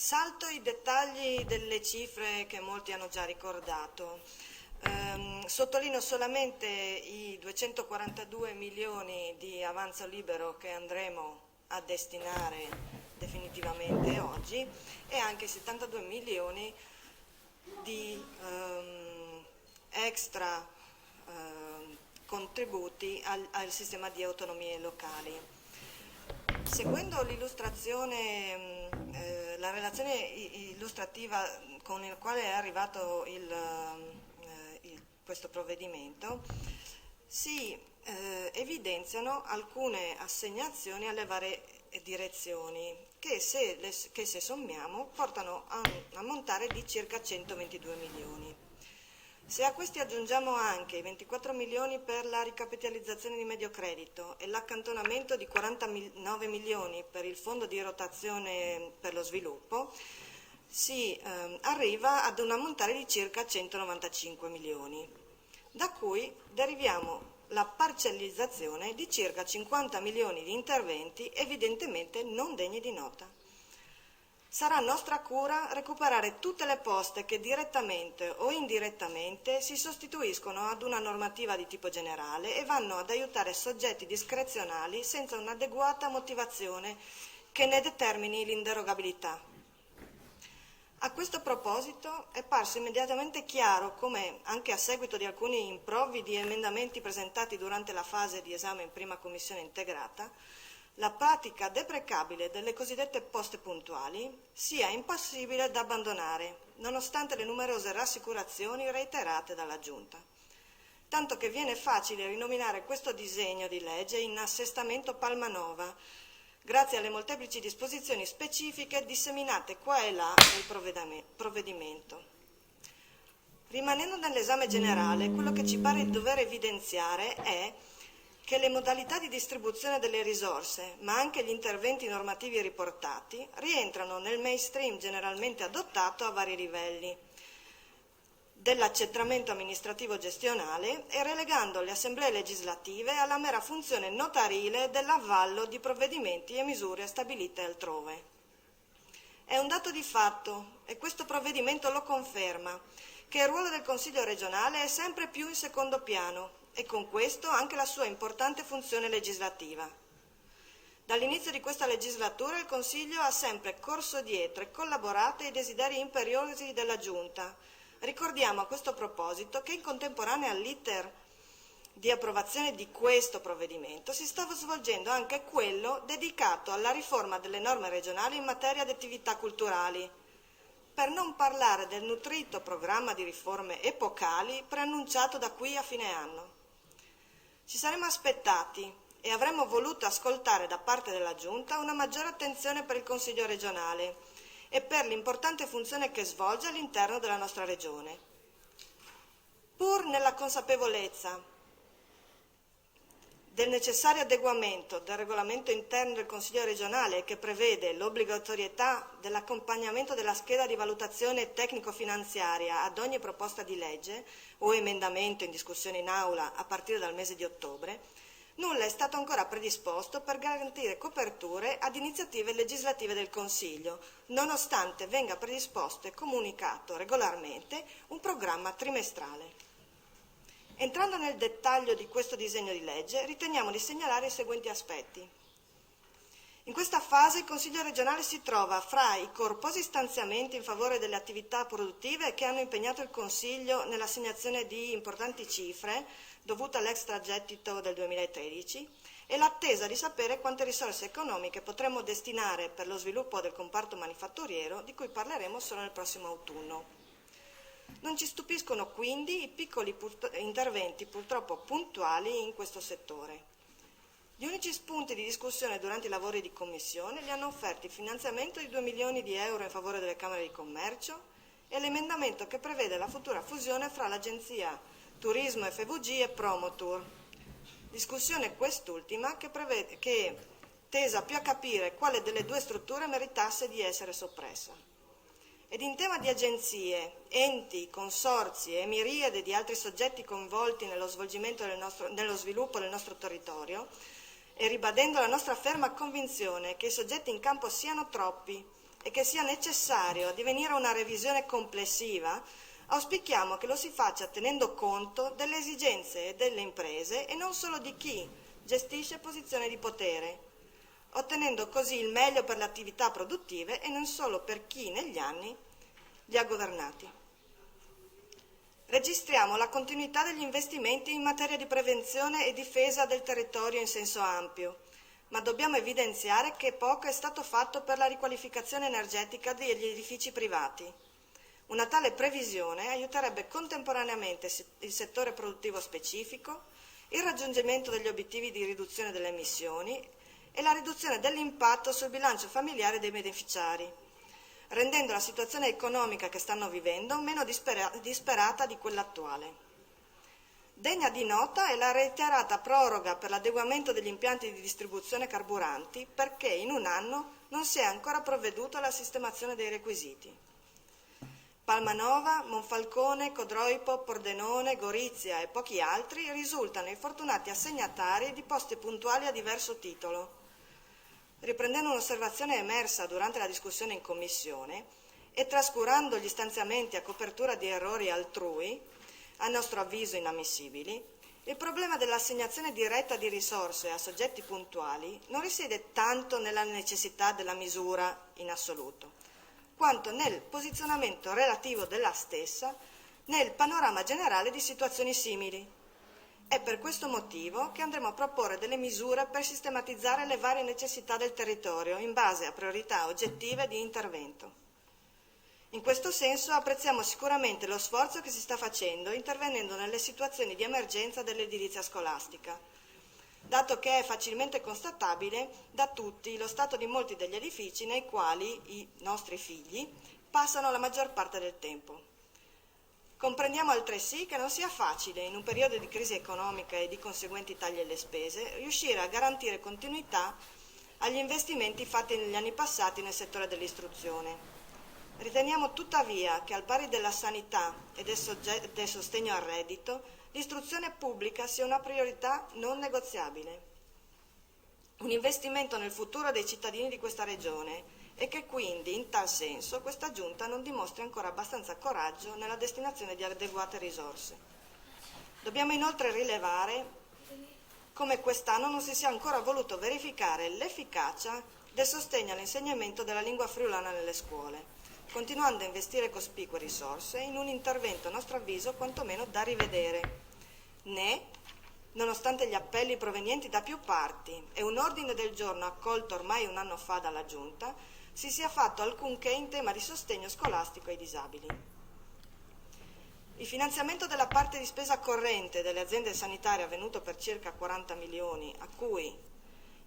Salto i dettagli delle cifre che molti hanno già ricordato. Sottolineo solamente i 242 milioni di avanzo libero che andremo a destinare definitivamente oggi e anche 72 milioni di extra contributi al sistema di autonomie locali. Seguendo l'illustrazione, la relazione illustrativa con il quale è arrivato questo provvedimento, si evidenziano alcune assegnazioni alle varie direzioni che se sommiamo portano a un ammontare di circa 122 milioni. Se a questi aggiungiamo anche i 24 milioni per la ricapitalizzazione di medio credito e l'accantonamento di 49 milioni per il fondo di rotazione per lo sviluppo, si arriva ad un ammontare di circa 195 milioni, da cui deriviamo la parcellizzazione di circa 50 milioni di interventi evidentemente non degni di nota. Sarà nostra cura recuperare tutte le poste che direttamente o indirettamente si sostituiscono ad una normativa di tipo generale e vanno ad aiutare soggetti discrezionali senza un'adeguata motivazione che ne determini l'inderogabilità. A questo proposito è parso immediatamente chiaro come, anche a seguito di alcuni improvvidi emendamenti presentati durante la fase di esame in prima commissione integrata, la pratica deprecabile delle cosiddette poste puntuali sia impossibile da abbandonare, nonostante le numerose rassicurazioni reiterate dalla Giunta. Tanto che viene facile rinominare questo disegno di legge in assestamento Palmanova, grazie alle molteplici disposizioni specifiche disseminate qua e là nel provvedimento. Rimanendo nell'esame generale, quello che ci pare di dover evidenziare è che le modalità di distribuzione delle risorse, ma anche gli interventi normativi riportati, rientrano nel mainstream generalmente adottato a vari livelli dell'accentramento amministrativo gestionale e relegando le assemblee legislative alla mera funzione notarile dell'avallo di provvedimenti e misure stabilite altrove. È un dato di fatto, e questo provvedimento lo conferma, che il ruolo del Consiglio regionale è sempre più in secondo piano, e con questo anche la sua importante funzione legislativa. Dall'inizio di questa legislatura il Consiglio ha sempre corso dietro e collaborato ai desideri imperiosi della Giunta. Ricordiamo a questo proposito che in contemporanea all'iter di approvazione di questo provvedimento si stava svolgendo anche quello dedicato alla riforma delle norme regionali in materia di attività culturali, per non parlare del nutrito programma di riforme epocali preannunciato da qui a fine anno. Ci saremmo aspettati e avremmo voluto ascoltare da parte della Giunta una maggiore attenzione per il Consiglio regionale e per l'importante funzione che svolge all'interno della nostra Regione. Pur nella consapevolezza del necessario adeguamento del regolamento interno del Consiglio regionale che prevede l'obbligatorietà dell'accompagnamento della scheda di valutazione tecnico-finanziaria ad ogni proposta di legge o emendamento in discussione in aula a partire dal mese di ottobre, nulla è stato ancora predisposto per garantire coperture ad iniziative legislative del Consiglio, nonostante venga predisposto e comunicato regolarmente un programma trimestrale. Entrando nel dettaglio di questo disegno di legge, riteniamo di segnalare i seguenti aspetti. In questa fase il Consiglio regionale si trova fra i corposi stanziamenti in favore delle attività produttive che hanno impegnato il Consiglio nell'assegnazione di importanti cifre dovute all'extragettito del 2013 e l'attesa di sapere quante risorse economiche potremo destinare per lo sviluppo del comparto manifatturiero, di cui parleremo solo nel prossimo autunno. Non ci stupiscono quindi i piccoli interventi purtroppo puntuali in questo settore. Gli unici spunti di discussione durante i lavori di commissione li hanno offerti il finanziamento di 2 milioni di euro in favore delle Camere di Commercio e l'emendamento che prevede la futura fusione fra l'Agenzia Turismo FVG e Promotour. Discussione quest'ultima che tesa più a capire quale delle due strutture meritasse di essere soppressa. Ed in tema di agenzie, enti, consorzi e miriade di altri soggetti coinvolti nello sviluppo del nostro territorio, e ribadendo la nostra ferma convinzione che i soggetti in campo siano troppi, e che sia necessario addivenire a una revisione complessiva, auspichiamo che lo si faccia tenendo conto delle esigenze delle imprese e non solo di chi gestisce posizioni di potere, ottenendo così il meglio per le attività produttive e non solo per chi negli anni li ha governati. Registriamo la continuità degli investimenti in materia di prevenzione e difesa del territorio in senso ampio, ma dobbiamo evidenziare che poco è stato fatto per la riqualificazione energetica degli edifici privati. Una tale previsione aiuterebbe contemporaneamente il settore produttivo specifico, il raggiungimento degli obiettivi di riduzione delle emissioni e la riduzione dell'impatto sul bilancio familiare dei beneficiari, rendendo la situazione economica che stanno vivendo meno disperata di quella attuale. Degna di nota è la reiterata proroga per l'adeguamento degli impianti di distribuzione carburanti perché in un anno non si è ancora provveduto alla sistemazione dei requisiti. Palmanova, Monfalcone, Codroipo, Pordenone, Gorizia e pochi altri risultano i fortunati assegnatari di posti puntuali a diverso titolo. Riprendendo un'osservazione emersa durante la discussione in Commissione e trascurando gli stanziamenti a copertura di errori altrui, a nostro avviso inammissibili, il problema dell'assegnazione diretta di risorse a soggetti puntuali non risiede tanto nella necessità della misura in assoluto, quanto nel posizionamento relativo della stessa nel panorama generale di situazioni simili. È per questo motivo che andremo a proporre delle misure per sistematizzare le varie necessità del territorio in base a priorità oggettive di intervento. In questo senso apprezziamo sicuramente lo sforzo che si sta facendo intervenendo nelle situazioni di emergenza dell'edilizia scolastica, dato che è facilmente constatabile da tutti lo stato di molti degli edifici nei quali i nostri figli passano la maggior parte del tempo. Comprendiamo altresì che non sia facile, in un periodo di crisi economica e di conseguenti tagli alle spese, riuscire a garantire continuità agli investimenti fatti negli anni passati nel settore dell'istruzione. Riteniamo tuttavia che al pari della sanità e del sostegno al reddito, l'istruzione pubblica sia una priorità non negoziabile. Un investimento nel futuro dei cittadini di questa regione e che quindi, in tal senso, questa Giunta non dimostri ancora abbastanza coraggio nella destinazione di adeguate risorse. Dobbiamo inoltre rilevare come quest'anno non si sia ancora voluto verificare l'efficacia del sostegno all'insegnamento della lingua friulana nelle scuole, continuando a investire cospicue risorse in un intervento, a nostro avviso, quantomeno da rivedere, né, nonostante gli appelli provenienti da più parti e un ordine del giorno accolto ormai un anno fa dalla Giunta, si sia fatto alcunché in tema di sostegno scolastico ai disabili. Il finanziamento della parte di spesa corrente delle aziende sanitarie avvenuto per circa 40 milioni, a cui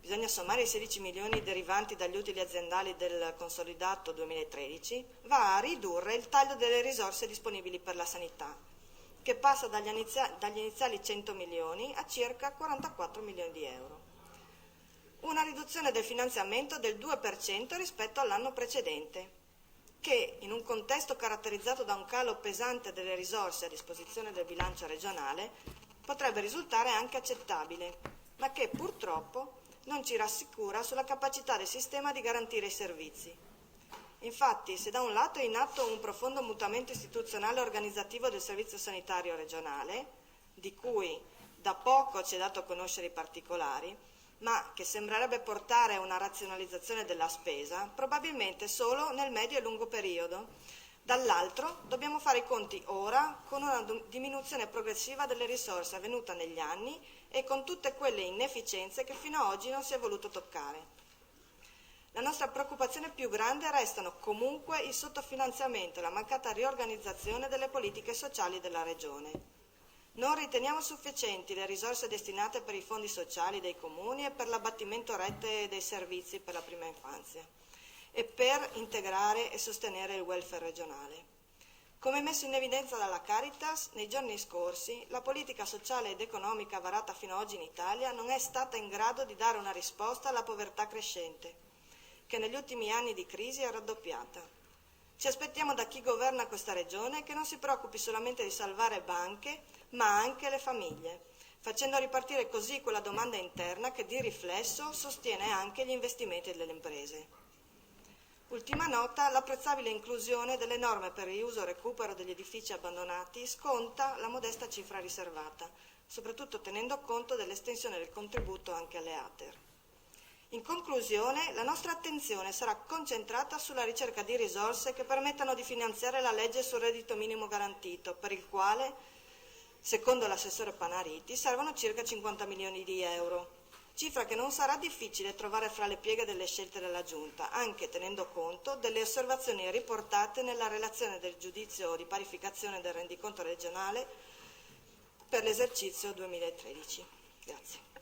bisogna sommare i 16 milioni derivanti dagli utili aziendali del consolidato 2013, va a ridurre il taglio delle risorse disponibili per la sanità, che passa dagli iniziali 100 milioni a circa 44 milioni di euro. Una riduzione del finanziamento del 2% rispetto all'anno precedente, che in un contesto caratterizzato da un calo pesante delle risorse a disposizione del bilancio regionale potrebbe risultare anche accettabile, ma che purtroppo non ci rassicura sulla capacità del sistema di garantire i servizi. Infatti, se da un lato è in atto un profondo mutamento istituzionale e organizzativo del servizio sanitario regionale, di cui da poco ci è dato conoscere i particolari, ma che sembrerebbe portare a una razionalizzazione della spesa, probabilmente solo nel medio e lungo periodo. Dall'altro dobbiamo fare i conti ora con una diminuzione progressiva delle risorse avvenuta negli anni e con tutte quelle inefficienze che fino ad oggi non si è voluto toccare. La nostra preoccupazione più grande restano comunque il sottofinanziamento e la mancata riorganizzazione delle politiche sociali della Regione. Non riteniamo sufficienti le risorse destinate per i fondi sociali dei comuni e per l'abbattimento rete dei servizi per la prima infanzia e per integrare e sostenere il welfare regionale. Come messo in evidenza dalla Caritas, nei giorni scorsi la politica sociale ed economica varata fino ad oggi in Italia non è stata in grado di dare una risposta alla povertà crescente, che negli ultimi anni di crisi è raddoppiata. Ci aspettiamo da chi governa questa regione che non si preoccupi solamente di salvare banche, ma anche le famiglie, facendo ripartire così quella domanda interna che di riflesso sostiene anche gli investimenti delle imprese. Ultima nota, l'apprezzabile inclusione delle norme per il riuso e recupero degli edifici abbandonati sconta la modesta cifra riservata, soprattutto tenendo conto dell'estensione del contributo anche alle ATER. In conclusione, la nostra attenzione sarà concentrata sulla ricerca di risorse che permettano di finanziare la legge sul reddito minimo garantito, per il quale, secondo l'assessore Panariti, servono circa 50 milioni di euro, cifra che non sarà difficile trovare fra le pieghe delle scelte della Giunta, anche tenendo conto delle osservazioni riportate nella relazione del giudizio di parificazione del rendiconto regionale per l'esercizio 2013. Grazie.